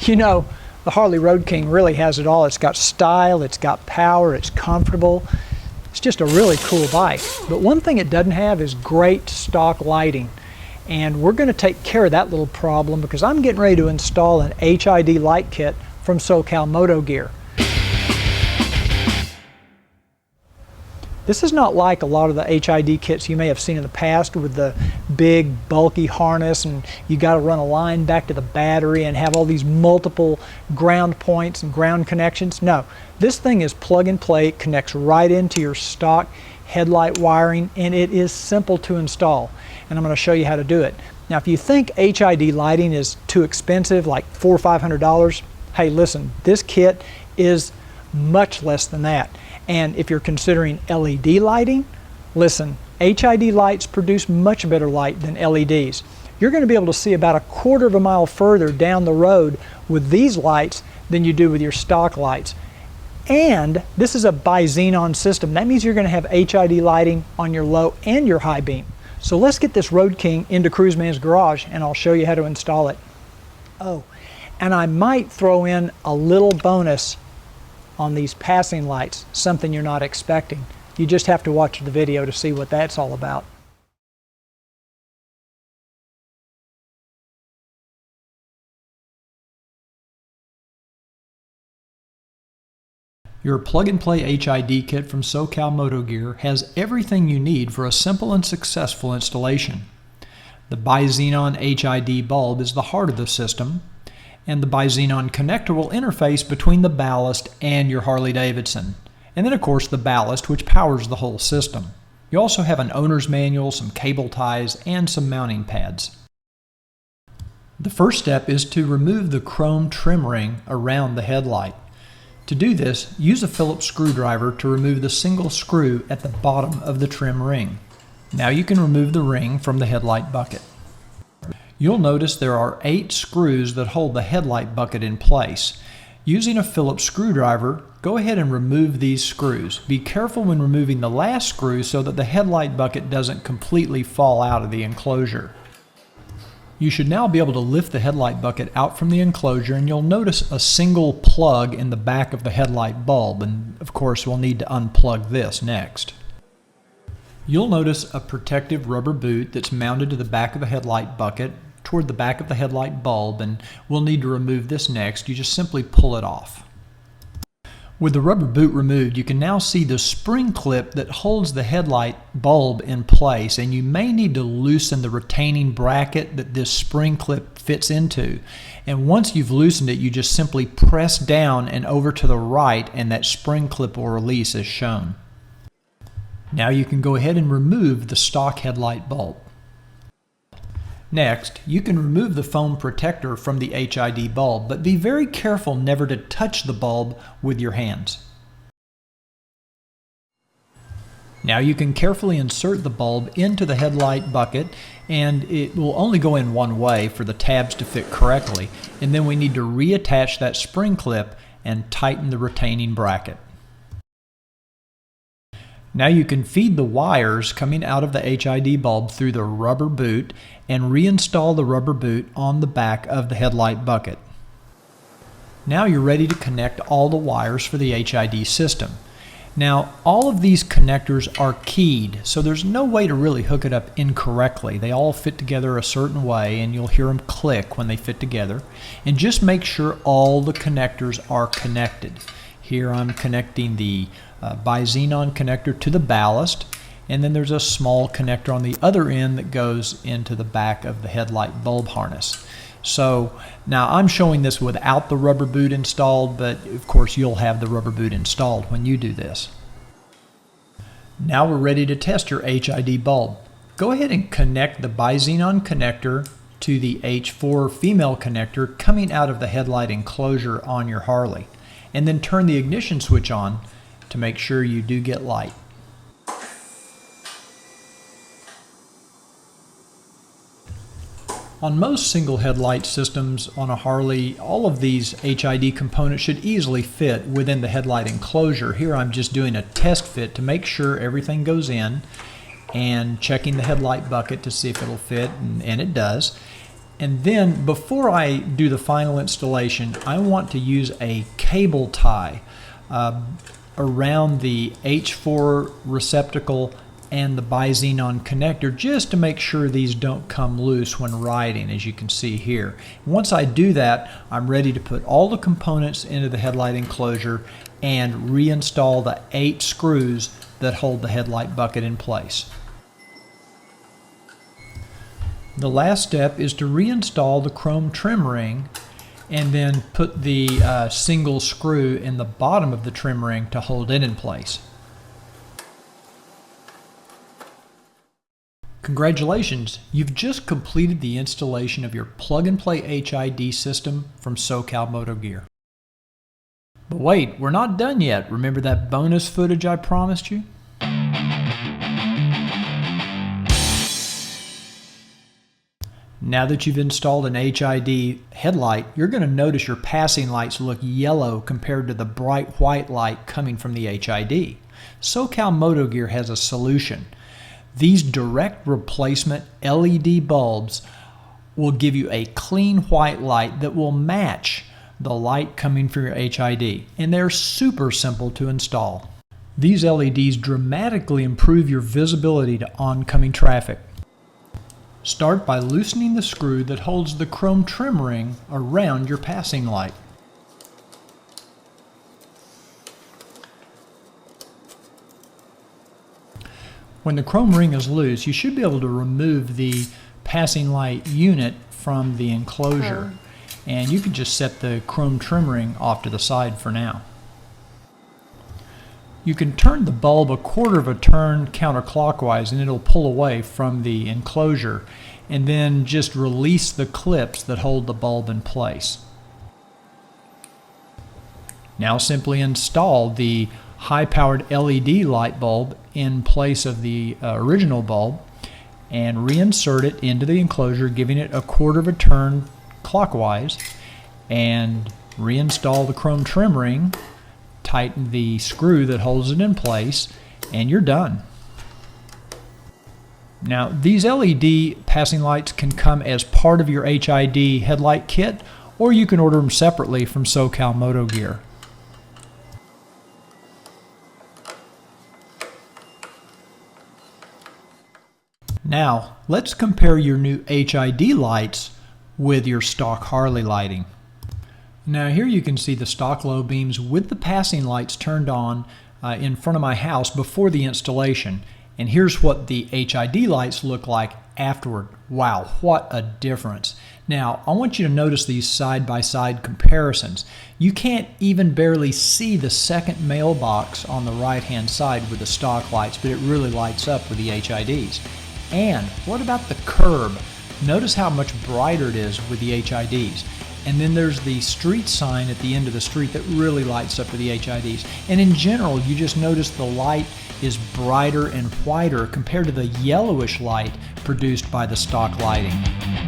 You know, the Harley Road King really has it all. It's got style, it's got power, it's comfortable. It's just a really cool bike. But one thing it doesn't have is great stock lighting. And we're going to take care of that little problem because I'm getting ready to install an HID light kit from SoCalMotoGear. This is not like a lot of the HID kits you may have seen in the past with the big bulky harness and you got to run a line back to the battery and have all these multiple ground points and ground connections. No, this thing is plug and play. It connects right into your stock headlight wiring and it is simple to install. And I'm going to show you how to do it. Now if you think HID lighting is too expensive, like $400 or $500, hey listen, this kit is much less than that. And if you're considering LED lighting, listen, HID lights produce much better light than LEDs. You're going to be able to see about 1/4 mile further down the road with these lights than you do with your stock lights. And this is a bi-xenon system. That means you're going to have HID lighting on your low and your high beam. So let's get this Road King into Cruiseman's garage and I'll show you how to install it. Oh, and I might throw in a little bonus on these passing lights, something you're not expecting. You just have to watch the video to see what that's all about. Your plug-and-play HID kit from SoCalMotoGear has everything you need for a simple and successful installation. The bi-xenon HID bulb is the heart of the system, and the bi-xenon connector will interface between the ballast and your Harley-Davidson. And then of course the ballast, which powers the whole system. You also have an owner's manual, some cable ties, and some mounting pads. The first step is to remove the chrome trim ring around the headlight. To do this, use a Phillips screwdriver to remove the single screw at the bottom of the trim ring. Now you can remove the ring from the headlight bucket. You'll notice there are 8 screws that hold the headlight bucket in place. Using a Phillips screwdriver, go ahead and remove these screws. Be careful when removing the last screw so that the headlight bucket doesn't completely fall out of the enclosure. You should now be able to lift the headlight bucket out from the enclosure and you'll notice a single plug in the back of the headlight bulb, and of course we'll need to unplug this next. You'll notice a protective rubber boot that's mounted to the back of the headlight bucket toward the back of the headlight bulb, and we'll need to remove this next. You just simply pull it off. With the rubber boot removed, you can now see the spring clip that holds the headlight bulb in place, and you may need to loosen the retaining bracket that this spring clip fits into. And once you've loosened it, you just simply press down and over to the right and that spring clip will release as shown. Now you can go ahead and remove the stock headlight bulb. Next, you can remove the foam protector from the HID bulb, but be very careful never to touch the bulb with your hands. Now you can carefully insert the bulb into the headlight bucket, and it will only go in one way for the tabs to fit correctly, and then we need to reattach that spring clip and tighten the retaining bracket. Now you can feed the wires coming out of the HID bulb through the rubber boot and reinstall the rubber boot on the back of the headlight bucket. Now you're ready to connect all the wires for the HID system. Now all of these connectors are keyed, so there's no way to really hook it up incorrectly. They all fit together a certain way and you'll hear them click when they fit together. And just make sure all the connectors are connected. Here I'm connecting the bi-xenon connector to the ballast, and then there's a small connector on the other end that goes into the back of the headlight bulb harness. So now I'm showing this without the rubber boot installed, but of course you'll have the rubber boot installed when you do this. Now we're ready to test your HID bulb. Go ahead and connect the bi-xenon connector to the H4 female connector coming out of the headlight enclosure on your Harley, and then turn the ignition switch on to make sure you do get light. On most single headlight systems on a Harley, all of these HID components should easily fit within the headlight enclosure. Here I'm just doing a test fit to make sure everything goes in and checking the headlight bucket to see if it'll fit, and it does. And then before I do the final installation, I want to use a cable tie around the H4 receptacle and the bi-xenon connector, just to make sure these don't come loose when riding, as you can see here. Once I do that, I'm ready to put all the components into the headlight enclosure and reinstall the 8 screws that hold the headlight bucket in place. The last step is to reinstall the chrome trim ring and then put the single screw in the bottom of the trim ring to hold it in place. Congratulations, you've just completed the installation of your plug-and-play HID system from SoCalMotoGear. But wait, we're not done yet. Remember that bonus footage I promised you? Now that you've installed an HID headlight, you're going to notice your passing lights look yellow compared to the bright white light coming from the HID. SoCalMotoGear has a solution. These direct replacement LED bulbs will give you a clean white light that will match the light coming from your HID, and they're super simple to install. These LEDs dramatically improve your visibility to oncoming traffic. Start by loosening the screw that holds the chrome trim ring around your passing light. When the chrome ring is loose, you should be able to remove the passing light unit from the enclosure. And you can just set the chrome trim ring off to the side for now. You can turn the bulb a quarter of a turn counterclockwise and it'll pull away from the enclosure, and then just release the clips that hold the bulb in place. Now simply install the high-powered LED light bulb in place of the original bulb and reinsert it into the enclosure, giving it a quarter of a turn clockwise, and reinstall the chrome trim ring, tighten the screw that holds it in place, and you're done. Now, these LED passing lights can come as part of your HID headlight kit, or you can order them separately from SoCalMotoGear. Now, let's compare your new HID lights with your stock Harley lighting. Now here you can see the stock low beams with the passing lights turned on in front of my house before the installation. And here's what the HID lights look like afterward. Wow, what a difference. Now, I want you to notice these side-by-side comparisons. You can't even barely see the second mailbox on the right-hand side with the stock lights, but it really lights up with the HIDs. And what about the curb? Notice how much brighter it is with the HIDs. And then there's the street sign at the end of the street that really lights up with the HIDs. And in general, you just notice the light is brighter and whiter compared to the yellowish light produced by the stock lighting.